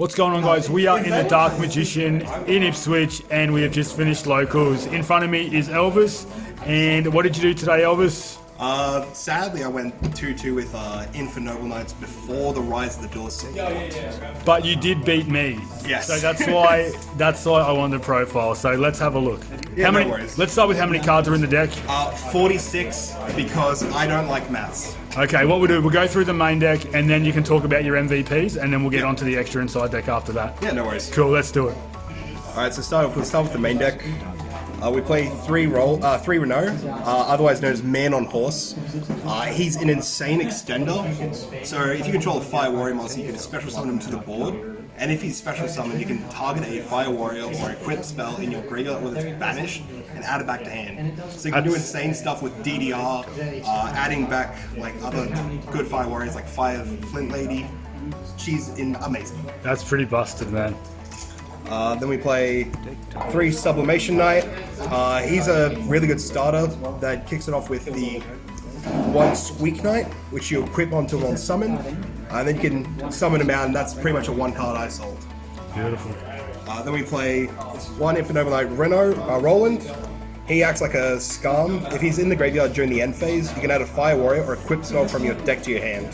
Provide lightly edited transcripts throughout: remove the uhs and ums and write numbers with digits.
What's going on, guys? We are in the Dark Magician in Ipswich and we have just finished locals. In front of me is Elvis. And what did you do today, Elvis? Sadly, I went 2-2 with Infernoble Knights before the Rise of the Duelist. But you did beat me. Yes. So that's why I wanted the profile. So let's have a look. Yeah, no worries. Let's start with how many cards are in the deck. 46 because I don't like maths. Okay, what we'll do, we'll go through the main deck and then you can talk about your MVPs and then we'll get onto the extra inside deck after that. Yeah, no worries. Cool, let's do it. Alright, so we'll start with the main deck. We play three Renault, otherwise known as Man on Horse. He's an insane extender, so if you control a Fire Warrior monster, you can special summon him to the board, and if he's special summoned, you can target a Fire Warrior or equip spell in your graveyard with its banished and add it back to hand. So you can do insane stuff with DDR, adding back like other good Fire Warriors like Fire Flint Lady. She's amazing. That's pretty busted, man. Then we play 3 Sublimation Knight. He's a really good starter that kicks it off with the 1 Squeak Knight, which you equip onto one summon, and then you can summon him out, and that's pretty much a 1-card Isolt. Beautiful. Then we play 1 Infernoble Knight Roland. He acts like a Scarm. If he's in the graveyard during the end phase, you can add a Fire Warrior or equip spell from your deck to your hand.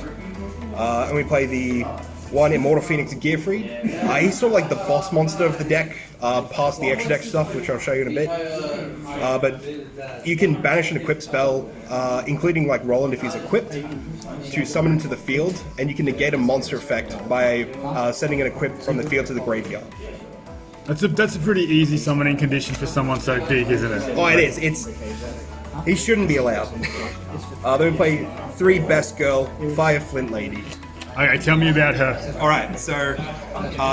And we play the 1 Immortal Phoenix Gearfried. He's sort of like the boss monster of the deck, past the extra deck stuff, which I'll show you in a bit. But you can banish an equip spell, including like Roland if he's equipped, to summon him to the field, and you can negate a monster effect by sending an equip from the field to the graveyard. That's a pretty easy summoning condition for someone so big, isn't it? Oh, it is. He shouldn't be allowed. Then we play 3 Best Girl, Fire Flint Lady. Okay, tell me about her. Alright, so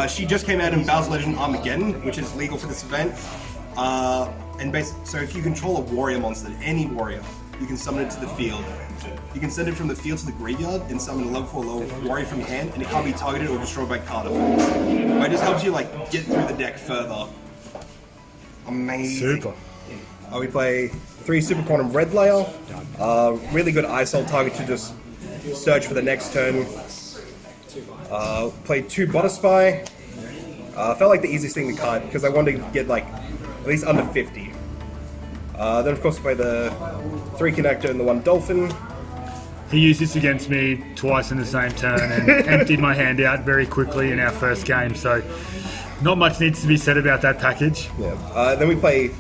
she just came out in Battle's Legend Armageddon, which is legal for this event. So if you control a warrior monster, any warrior, you can summon it to the field. You can send it from the field to the graveyard and summon a level 4 low warrior from your hand, and it can't be targeted or destroyed by card effects. It just helps you like get through the deck further. Amazing. Super. We play 3 Super Quantum Red Layer. Really good Isolt target to just search for the next turn. Played 2 Butter Spy. Felt like the easiest thing to cut because I wanted to get like at least under 50. Then of course play the 3 Connector and the 1 Dolphin. He used this against me twice in the same turn and emptied my hand out very quickly in our first game, so not much needs to be said about that package. Yeah. Then we play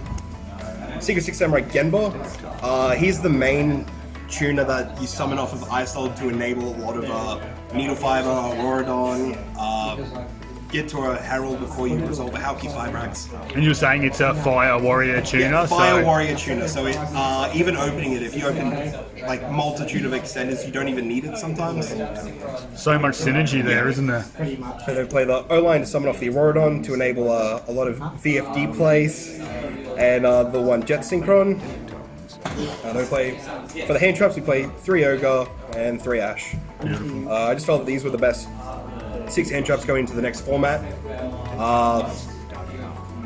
Secret Six Samurai Genba. He's the main tuner that you summon off of Isolt to enable a lot of Needle Fiber, Auroradon, get to a Herald before you resolve a Hauki Fibrax. And you're saying it's a Fire Warrior tuner? Yeah, Fire Warrior tuner, so it, even opening it, if you open like multitude of extenders, you don't even need it sometimes. So much synergy there, isn't there? And then play the O-line to summon off the Auroradon to enable a lot of VFD plays, and the 1 Jet Synchron. Then we play, for the hand traps, we play 3 Ogre and 3 Ash. Beautiful. I just felt that these were the best 6 hand traps going into the next format.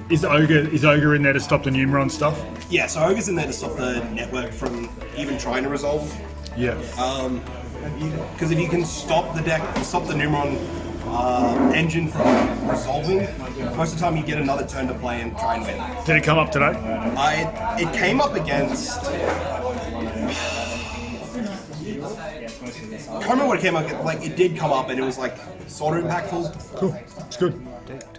Is Ogre in there to stop the Numeron stuff? Yeah, so Ogre's in there to stop the network from even trying to resolve. Yeah. Because if you can stop the deck, stop the Numeron engine from resolving, most of the time you get another turn to play and try and win. Did it come up today? It came up against... I can't remember what it came up, like it did come up and it was like sort of impactful. Cool, it's good.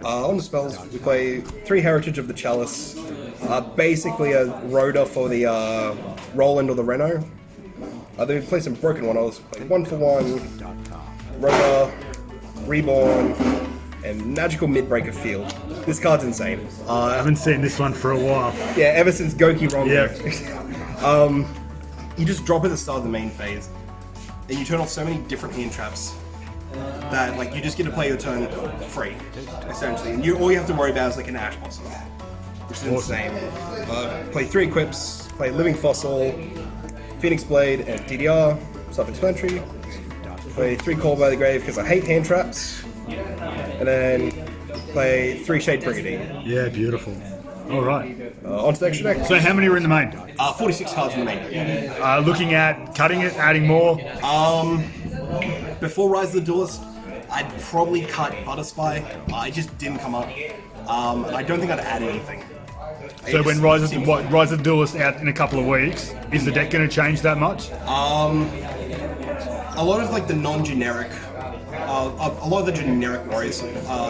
On the spells, we play 3 Heritage of the Chalice. Basically a Rhoda for the Roland or the Renault. Then we play some Broken One. I also play 1 for 1, Rhoda, Reborn, and Magical Midbreaker Field. This card's insane. I haven't seen this one for a while. Yeah, ever since Goki Rongo. Yeah. You just drop at the start of the main phase, and you turn off so many different hand traps that like you just get to play your turn free, essentially. And all you have to worry about is like an Ash Blossom, which is insane. Play 3 equips, play Living Fossil, Phoenix Blade, and DDR, self-explanatory. Play 3 Call by the Grave because I hate hand traps, and then play 3 Shade Brigade. Yeah, beautiful. All right. Onto the extra deck. So how many are in the main? 46 cards in the main. Looking at cutting it, adding more. Before Rise of the Duelist, I'd probably cut Butterspy. It just didn't come up. And I don't think I'd add anything. So when Rise of the Duelist out in a couple of weeks, is the deck going to change that much? A lot of like the non-generic, a lot of the generic Warriors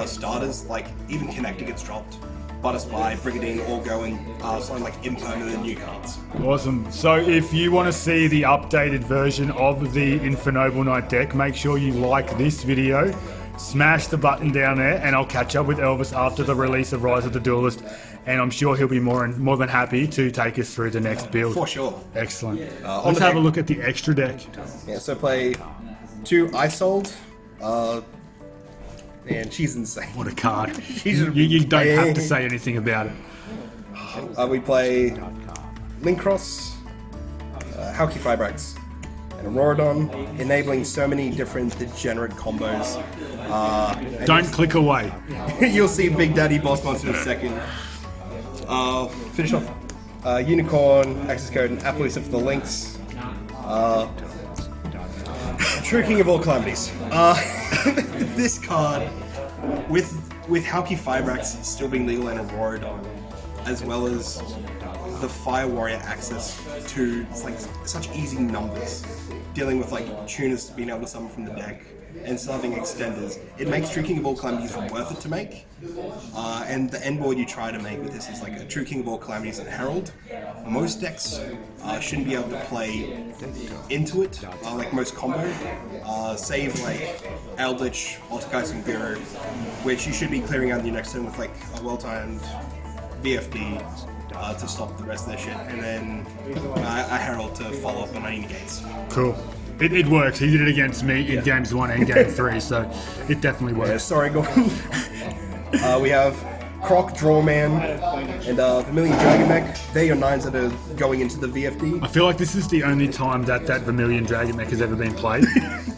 starters, like even Connector gets dropped. Butterspy, Brigadine all go and something like impermanent new cards. Awesome. So if you want to see the updated version of the Infernoble Knight deck, make sure you like this video, smash the button down there, and I'll catch up with Elvis after the release of Rise of the Duelist, and I'm sure he'll be more than happy to take us through the next build. For sure. Excellent. Let's have a look at the extra deck. Yeah, so play 2 Isold. Man, she's insane. What a card. You don't have to say anything about it. We play Linkross, Hauki Fibrax, and Auroradon, enabling so many different degenerate combos. Don't click away. You'll see Big Daddy Boss Monster in a second. Finish off Unicorn, Access Code, and Appaloosa for the links. True King of all calamities. This card, with Hauki Fibrax still being legal and Auroradon, as well as the Fire Warrior access to like such easy numbers, dealing with like tuners being able to summon from the deck, and still having extenders, it makes True King of all calamities worth it to make. And the end board you try to make with this is like a True King of all calamities and Herald. Most decks shouldn't be able to play into it, like most combo, save like Eldritch, Altergeist, and Guru, which you should be clearing out in your next turn with like a well-timed VFD to stop the rest of their shit, and then a Herald to follow up on any negates. Cool. It works. He did it against me in games 1 and game 3, so it definitely works. Yeah, sorry, Gordon. We have Croc, Drawman, and Vermilion Dragon Mech. They're your 9s that are going into the VFD. I feel like this is the only time that Vermilion Dragon Mech has ever been played.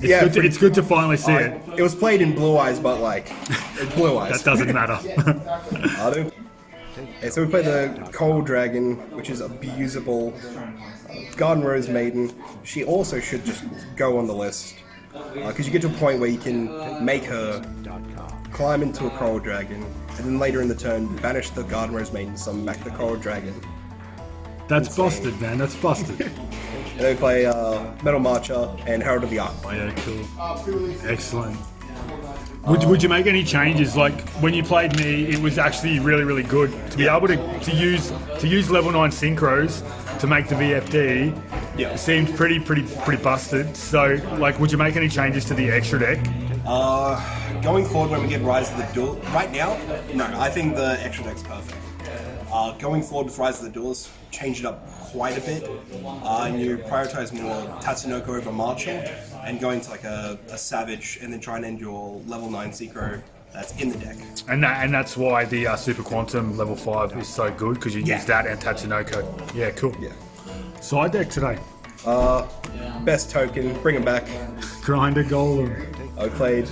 It's good to finally see it. It was played in Blue Eyes, but like, it's Blue Eyes. That doesn't matter. Yeah, so we play the Cold Dragon, which is abusable. Garden Rose Maiden. She also should just go on the list, because you get to a point where you can make her climb into a Coral Dragon, and then later in the turn banish the Garden Rose Maiden, summon back the Coral Dragon. That's busted, man. That's busted. And then we play Metal Marcher and Herald of the Ark. Oh yeah, cool. Excellent. Would you make any changes? Like when you played me, it was actually really good to be able to use level 9 synchros to make the VFD. Yeah. Seemed pretty busted. So like, would you make any changes to the extra deck? Going forward when we get Rise of the Duel, right now, no, I think the extra deck's perfect. Going forward with Rise of the Duels, change it up quite a bit, and you prioritize more Tatsunoko over Marshall, and going to like a Savage, and then try and end your level 9 Synchro that's in the deck. And that's why the Super Quantum level 5 is so good, because you use that and Tatsunoko. Yeah, cool. Yeah. Side deck today. Best token, bring him back. Grinder Golem. I played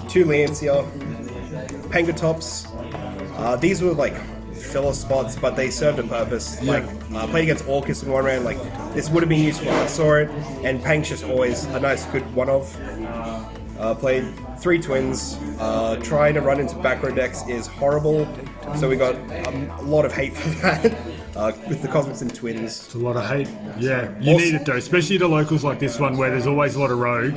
2 Lancia, Pangatops. These were like filler spots, but they served a purpose. Like, played against Orcus in one round, like, this would have been useful when I saw it, and Pang's just always a nice, good one-off. Played 3 Twins. Trying to run into back row decks is horrible, so we got a lot of hate for that. With the Cosmics and Twins. It's a lot of hate. Yeah, you need it though, especially to locals like this one where there's always a lot of rogue.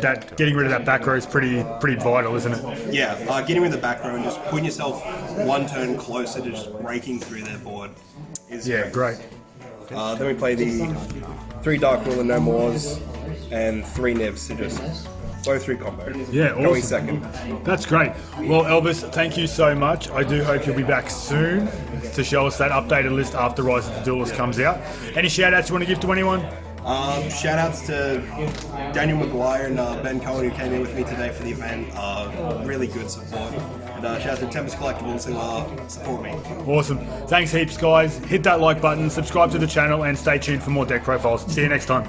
That getting rid of that back row is pretty vital, isn't it? Yeah, getting rid of the back row and just putting yourself one turn closer to just breaking through their board is great. Then we play the 3 Dark Will and No Mores and 3 Nibs to just go through combo. Yeah, awesome. Going second. That's great. Well, Elvis, thank you so much. I do hope you'll be back soon to show us that updated list after Rise of the Duelist comes out. Any shout outs you want to give to anyone? Shout outs to Daniel McGuire and Ben Cohen who came in with me today for the event. Really good support. And shout out to Tempest Collectibles who support me. Awesome. Thanks heaps, guys. Hit that like button, subscribe to the channel, and stay tuned for more deck profiles. See you next time.